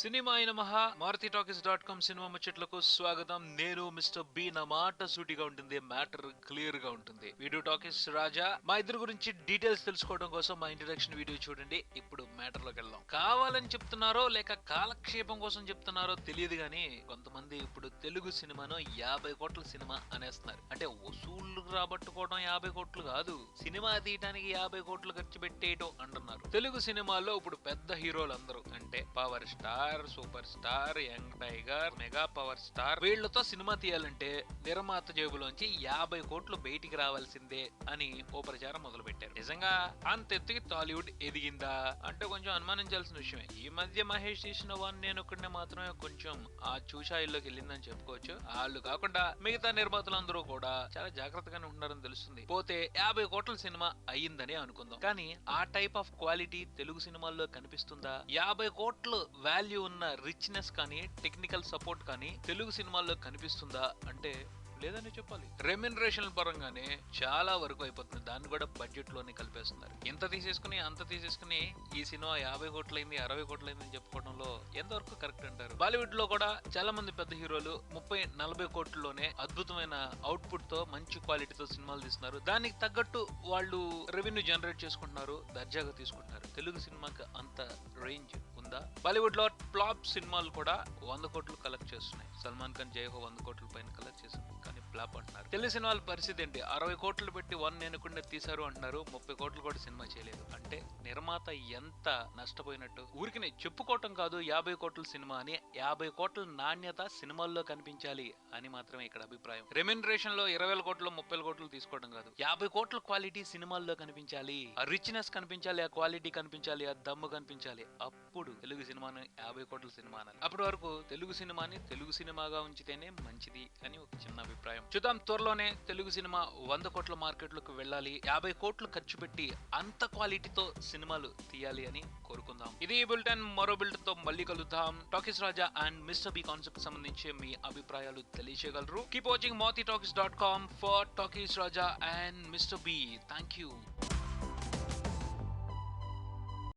Cinema అయిన మహా మారుతిటాకీస్.com cinema ముచ్చట్లకు స్వాగతం. నేను మిస్టర్ బి. నా మాట సూటిగా ఉంటుంది, మ్యాటర్ క్లియర్ గా ఉంటుంది. వీడియో టాకీస్ రాజా. మా ఇద్దరు గురించి డీటెయిల్స్ తెలుసుకోవడం కోసం మా ఇంట్రడక్షన్ వీడియో చూడండి. ఇప్పుడు మ్యాటర్ లోకి వెళ్దాం. కావాలని చెప్తున్నారో లేక కాలక్షేపం కోసం చెప్తున్నారో తెలియదు గానీ కొంతమంది ఇప్పుడు తెలుగు సినిమాను 50 కోట్ల సినిమా అనేస్తున్నారు. అంటే వసూళ్లు రాబట్టుకోవడం 50 కోట్లు కాదు, సినిమా తీయడానికి 50 కోట్లు ఖర్చు పెట్టేయటం అంటున్నారు. తెలుగు సినిమాల్లో ఇప్పుడు పెద్ద హీరోలు అందరూ అంటే power star, super star, young tiger, mega power star వీళ్లతో సినిమా తీయాలంటే నిర్మాత జేబులోంచి 50 కోట్లు బయటికి రావాల్సిందే అని ఓ ప్రచారం మొదలు పెట్టారు. నిజంగా అంత ఎత్తుకి టాలీవుడ్ ఎదిగిందా అంటే కొంచెం అనుమానించాల్సిన విషయమే. ఈ మధ్య మహేష్ తీసిన వన్ నేను ఒక్కడినే మాత్రమే కొంచెం ఆ చూషాయిల్లోకి వెళ్ళిందని చెప్పుకోవచ్చు. వాళ్ళు కాకుండా మిగతా నిర్మాతలందరూ కూడా చాలా జాగ్రత్తగానే ఉన్నారని తెలుస్తుంది. పోతే 50 కోట్ల సినిమా అయ్యిందని అనుకుందాం. కానీ ఆ టైప్ ఆఫ్ క్వాలిటీ తెలుగు సినిమాల్లో కనిపిస్తుందా? 50 కోట్లు వాల్యూ ఉన్న రిచ్నెస్ కానీ టెక్నికల్ సపోర్ట్ కానీ తెలుగు సినిమాల్లో కనిపిస్తుందా అంటే లేదని చెప్పాలి. రెమ్యునరేషన్ పరంగానే చాలా వరకు అయిపోతుంది. దాన్ని కూడా బడ్జెట్ లోనే కలిపేస్తున్నారు. ఇంత తీసేసుకుని అంత తీసేసుకుని ఈ సినిమా 50 కోట్లయింది 60 కోట్లయింది అని చెప్పుకోవడంలో ఎంతవరకు కరెక్ట్ అంటారు? బాలీవుడ్ లో కూడా చాలా మంది పెద్ద హీరోలు 30-40 కోట్లలోనే అద్భుతమైన అవుట్పుట్ తో మంచి క్వాలిటీతో సినిమాలు తీస్తున్నారు. దానికి తగ్గట్టు వాళ్ళు రెవెన్యూ జనరేట్ చేసుకుంటున్నారు, దర్జాగా తీసుకుంటున్నారు. తెలుగు సినిమాకి అంత రేంజ్ ఉందా? బాలీవుడ్ లో ఫ్లాప్ సినిమాలు కూడా 100 కోట్లు కలెక్ట్ చేస్తున్నాయి. సల్మాన్ ఖాన్ జై హో 100 కోట్ల పైన కలెక్ట్ చేసింది, కానీ ఫ్లాప్ అంటున్నారు. తెలుగు సినిమాల పరిస్థితి ఏంటి? 60 కోట్లు పెట్టి వన్ నేనుకుండా తీశారు అంటున్నారు, 30 కోట్లు కూడా సినిమా చేయలేదు. అంటే నిర్మాత ఎంత నష్టపోయినట్టు. ఊరికి చెప్పుకోవటం కాదు 50 కోట్ల సినిమా అని, 50 కోట్ల నాణ్యత సినిమాల్లో కనిపించాలి అని మాత్రమే ఇక్కడ అభిప్రాయం. రెమ్యునరేషన్ లో 20 కోట్లు 30 కోట్లు తీసుకోవడం కాదు, 50 కోట్ల క్వాలిటీ సినిమాల్లో కనిపించాలి, ఆ రిచ్నెస్ కనిపించాలి, ఆ క్వాలిటీ కనిపించాలి, ఆ దమ్ము కనిపించాలి. అప్పుడు తెలుగు సినిమాని 50 కోట్ల సినిమా అనాలి. అప్పటి వరకు తెలుగు సినిమాని తెలుగు సినిమాగా ఉంచితేనే మంచిది అని ఒక చిన్న అభిప్రాయం. చూద్దాం, త్వరలోనే తెలుగు సినిమా 100 కోట్ల మార్కెట్ లోకి వెళ్ళాలి, 50 కోట్లు ఖర్చు పెట్టి అంత క్వాలిటీతో సినిమాలు తీయాలి అని కోరుకుందాం. ఇది బులెటిన్. మరో బులెటిన్ తో మళ్ళీ కలుద్దాం. Talkies Raja and mister B concept సంబంధించి మీ అభిప్రాయాలు తెలియజేయగలరు. కీప్ వాచింగ్ మారుతిటాకీస్.com for Talkies Raja and mister B. Thank you.